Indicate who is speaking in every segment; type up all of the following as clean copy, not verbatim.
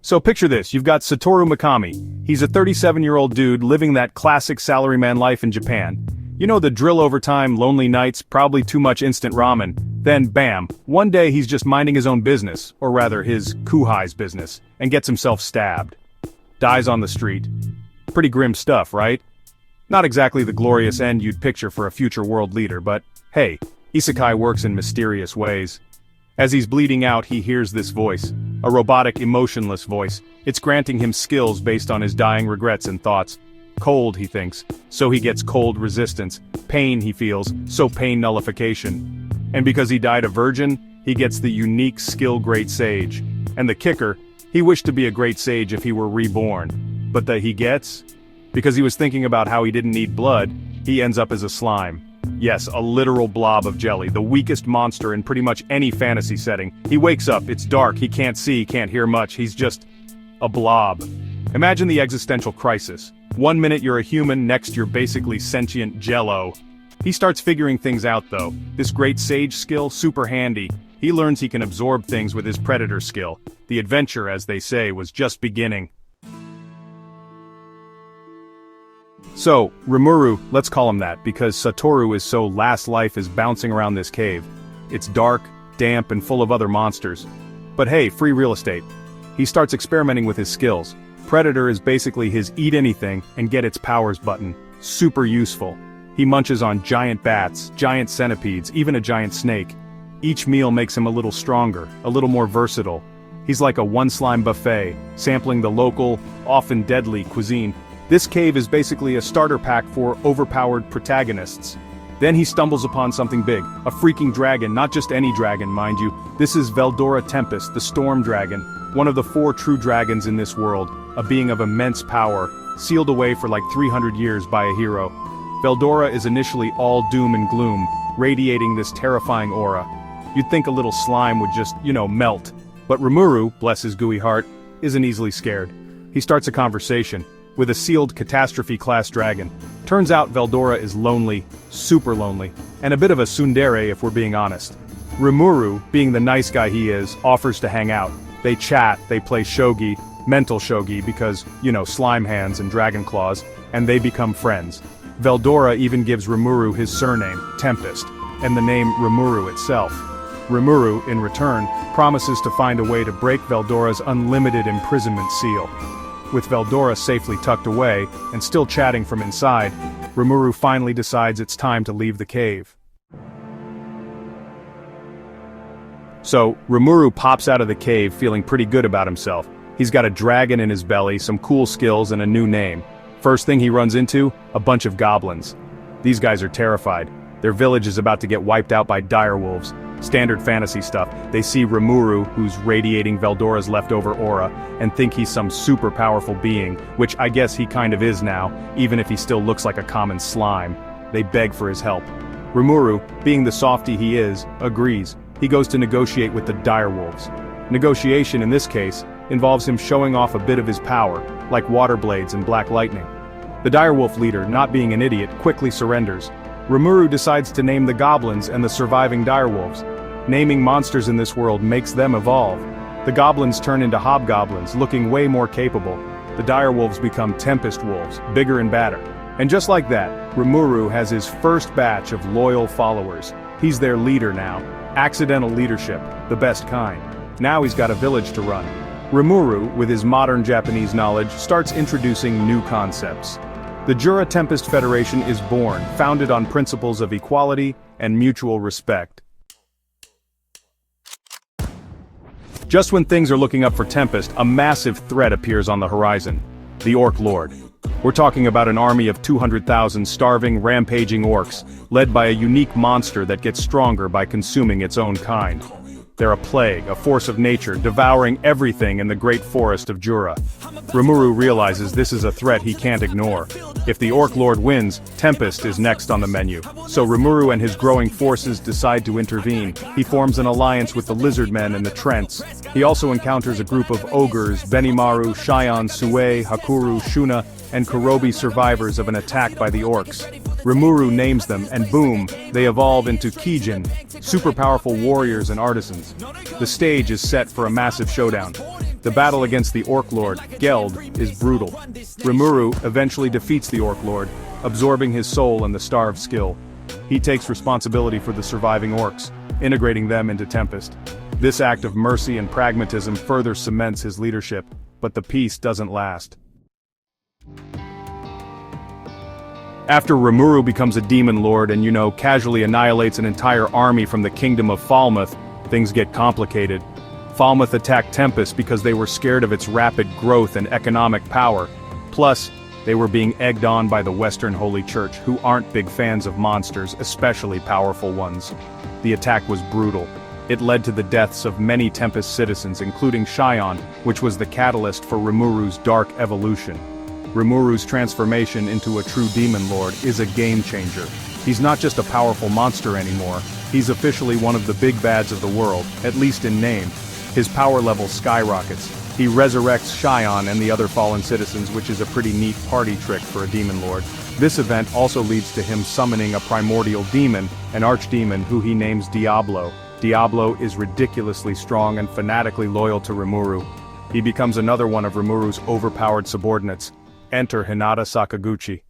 Speaker 1: So picture this, you've got Satoru Mikami. He's a 37-year-old dude living that classic salaryman life in Japan. You know, the drill overtime, lonely nights, probably too much instant ramen. Then bam, one day he's just minding his own business, or rather his kuhai's business, and gets himself stabbed. Dies on the street. Pretty grim stuff, right? Not exactly the glorious end you'd picture for a future world leader, but hey, isekai works in mysterious ways. As he's bleeding out, he hears this voice. A robotic, emotionless voice. It's granting him skills based on his dying regrets and thoughts. Cold, he thinks, so he gets cold resistance. Pain, he feels, so pain nullification. And because he died a virgin, he gets the unique skill Great Sage. And the kicker, he wished to be a Great Sage if he were reborn. But that he gets? Because he was thinking about how he didn't need blood, he ends up as a slime. Yes, a literal blob of jelly, the weakest monster in pretty much any fantasy setting. He wakes up, it's dark, he can't see, can't hear much, he's just a blob. Imagine the existential crisis. One minute you're a human, next you're basically sentient jello. He starts figuring things out though. This Great Sage skill, super handy. He learns he can absorb things with his predator skill. The adventure, as they say, was just beginning. So, Rimuru, let's call him that, because Satoru is so last life is bouncing around this cave. It's dark, damp, and full of other monsters. But hey, free real estate. He starts experimenting with his skills. Predator is basically his eat anything and get its powers button. Super useful. He munches on giant bats, giant centipedes, even a giant snake. Each meal makes him a little stronger, a little more versatile. He's like a one-slime buffet, sampling the local, often deadly cuisine. This cave is basically a starter pack for overpowered protagonists. Then he stumbles upon something big, a freaking dragon, not just any dragon, mind you. This is Rimuru Tempest, the storm dragon, one of the 4 true dragons in this world, a being of immense power, sealed away for like 300 years by a hero. Veldora is initially all doom and gloom, radiating this terrifying aura. You'd think a little slime would just, melt. But Rimuru, bless his gooey heart, isn't easily scared. He starts a conversation with a sealed catastrophe-class dragon. Turns out Veldora is lonely, super lonely, and a bit of a tsundere if we're being honest. Rimuru, being the nice guy he is, offers to hang out. They chat, they play shogi, mental shogi because, slime hands and dragon claws, and they become friends. Veldora even gives Rimuru his surname, Tempest, and the name Rimuru itself. Rimuru, in return, promises to find a way to break Veldora's unlimited imprisonment seal. With Veldora safely tucked away, and still chatting from inside, Rimuru finally decides it's time to leave the cave. So, Rimuru pops out of the cave feeling pretty good about himself. He's got a dragon in his belly, some cool skills, and a new name. First thing he runs into, a bunch of goblins. These guys are terrified. Their village is about to get wiped out by direwolves. Standard fantasy stuff. They see Rimuru, who's radiating Veldora's leftover aura, and think he's some super powerful being, which I guess he kind of is now, even if he still looks like a common slime. They beg for his help. Rimuru, being the softy he is, agrees. He goes to negotiate with the direwolves. Negotiation, in this case, involves him showing off a bit of his power, like water blades and black lightning. The direwolf leader, not being an idiot, quickly surrenders. Rimuru decides to name the goblins and the surviving direwolves. Naming monsters in this world makes them evolve. The goblins turn into hobgoblins, looking way more capable. The direwolves become tempest wolves, bigger and badder. And just like that, Rimuru has his first batch of loyal followers. He's their leader now. Accidental leadership, the best kind. Now he's got a village to run. Rimuru, with his modern Japanese knowledge, starts introducing new concepts. The Rimuru Tempest Federation is born, founded on principles of equality and mutual respect. Just when things are looking up for Tempest, a massive threat appears on the horizon. The Orc Lord. We're talking about an army of 200,000 starving, rampaging orcs, led by a unique monster that gets stronger by consuming its own kind. They're a plague, a force of nature, devouring everything in the great forest of Jura. Rimuru realizes this is a threat he can't ignore. If the Orc Lord wins, Tempest is next on the menu. So Rimuru and his growing forces decide to intervene. He forms an alliance with the Lizardmen and the Trents. He also encounters a group of ogres, Benimaru, Shion, Sue, Hakuru, Shuna, and Kurobi survivors of an attack by the orcs. Rimuru names them, and boom, they evolve into Kijin, super powerful warriors and artisans. The stage is set for a massive showdown. The battle against the Orc Lord, Geld, is brutal. Rimuru eventually defeats the Orc Lord, absorbing his soul and the Star of Skill. He takes responsibility for the surviving orcs, integrating them into Tempest. This act of mercy and pragmatism further cements his leadership, but the peace doesn't last. After Rimuru becomes a demon lord and casually annihilates an entire army from the kingdom of Falmouth, things get complicated. Falmouth attacked Tempest because they were scared of its rapid growth and economic power. Plus, they were being egged on by the Western Holy Church, who aren't big fans of monsters, especially powerful ones. The attack was brutal. It led to the deaths of many Tempest citizens, including Xion, which was the catalyst for Rimuru's dark evolution. Rimuru's transformation into a true demon lord is a game-changer. He's not just a powerful monster anymore, he's officially one of the big bads of the world, at least in name. His power level skyrockets. He resurrects Xion and the other fallen citizens, which is a pretty neat party trick for a demon lord. This event also leads to him summoning a primordial demon, an archdemon who he names Diablo. Diablo is ridiculously strong and fanatically loyal to Rimuru. He becomes another one of Rimuru's overpowered subordinates. Enter Hinata Sakaguchi.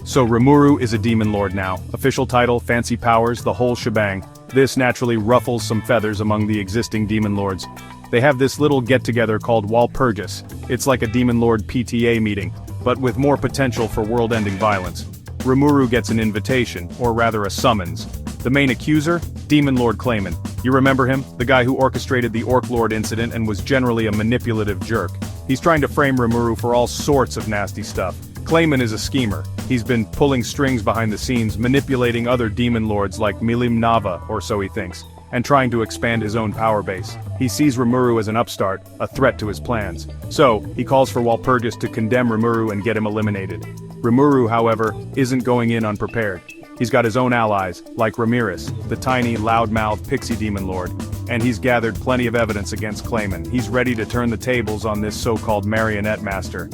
Speaker 1: So Rimuru is a demon lord now. Official title, fancy powers, the whole shebang. This naturally ruffles some feathers among the existing demon lords. They have this little get-together called Walpurgis. It's like a demon lord PTA meeting, but with more potential for world-ending violence. Rimuru gets an invitation, or rather a summons. The main accuser? Demon Lord Clayman. You remember him? The guy who orchestrated the Orc Lord incident and was generally a manipulative jerk. He's trying to frame Rimuru for all sorts of nasty stuff. Clayman is a schemer. He's been pulling strings behind the scenes, manipulating other demon lords like Milim Nava, or so he thinks, and trying to expand his own power base. He sees Rimuru as an upstart, a threat to his plans. So, he calls for Walpurgis to condemn Rimuru and get him eliminated. Rimuru, however, isn't going in unprepared. He's got his own allies, like Ramirez, the tiny, loudmouthed pixie demon lord, and he's gathered plenty of evidence against Clayman. He's ready to turn the tables on this so-called marionette master.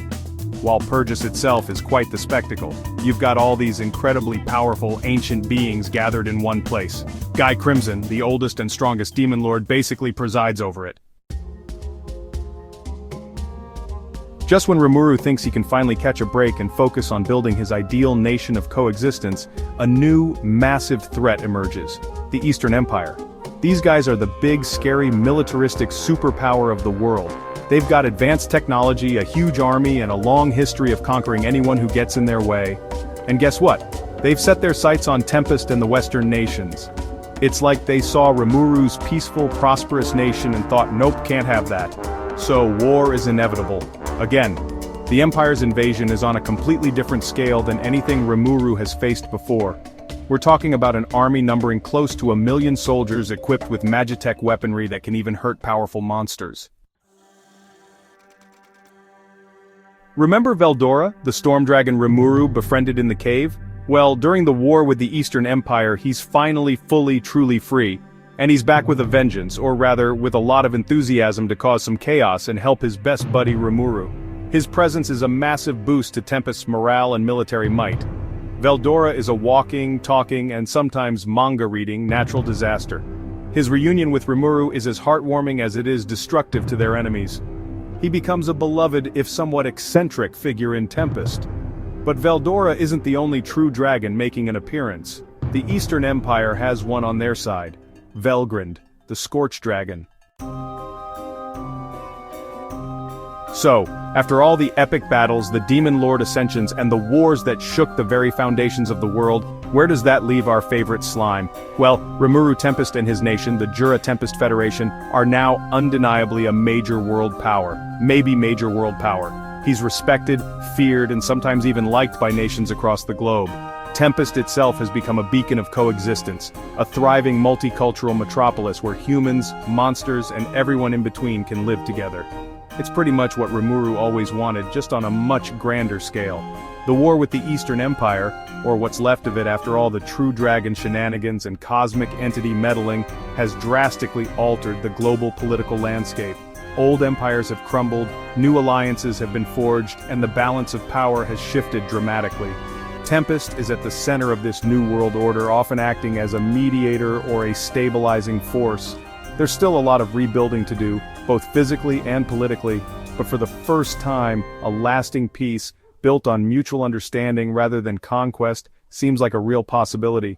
Speaker 1: Walpurgis itself is quite the spectacle. You've got all these incredibly powerful ancient beings gathered in one place. Guy Crimson, the oldest and strongest demon lord, basically presides over it. Just when Rimuru thinks he can finally catch a break and focus on building his ideal nation of coexistence, a new, massive threat emerges: the Eastern Empire. These guys are the big, scary, militaristic superpower of the world. They've got advanced technology, a huge army, and a long history of conquering anyone who gets in their way. And guess what? They've set their sights on Tempest and the Western nations. It's like they saw Rimuru's peaceful, prosperous nation and thought, nope, can't have that. So war is inevitable. Again, the Empire's invasion is on a completely different scale than anything Rimuru has faced before. We're talking about an army numbering close to 1 million soldiers equipped with magitech weaponry that can even hurt powerful monsters. Remember Veldora, the storm dragon Rimuru befriended in the cave? Well, during the war with the Eastern Empire, he's finally truly free. And he's back with a vengeance, or rather, with a lot of enthusiasm to cause some chaos and help his best buddy Rimuru. His presence is a massive boost to Tempest's morale and military might. Veldora is a walking, talking, and sometimes manga-reading natural disaster. His reunion with Rimuru is as heartwarming as it is destructive to their enemies. He becomes a beloved, if somewhat eccentric, figure in Tempest. But Veldora isn't the only true dragon making an appearance. The Eastern Empire has one on their side. Velgrind, the Scorch Dragon. So, after all the epic battles, the Demon Lord ascensions, and the wars that shook the very foundations of the world, where does that leave our favorite slime? Well, Rimuru Tempest and his nation, the Jura Tempest Federation, are now undeniably a major world power. Maybe major world power. He's respected, feared, and sometimes even liked by nations across the globe. Tempest itself has become a beacon of coexistence, a thriving multicultural metropolis where humans, monsters, and everyone in between can live together. It's pretty much what Rimuru always wanted, just on a much grander scale. The war with the Eastern Empire, or what's left of it after all the true dragon shenanigans and cosmic entity meddling, has drastically altered the global political landscape. Old empires have crumbled, new alliances have been forged, and the balance of power has shifted dramatically. Tempest is at the center of this new world order, often acting as a mediator or a stabilizing force. There's still a lot of rebuilding to do, both physically and politically, but for the first time, a lasting peace, built on mutual understanding rather than conquest, seems like a real possibility.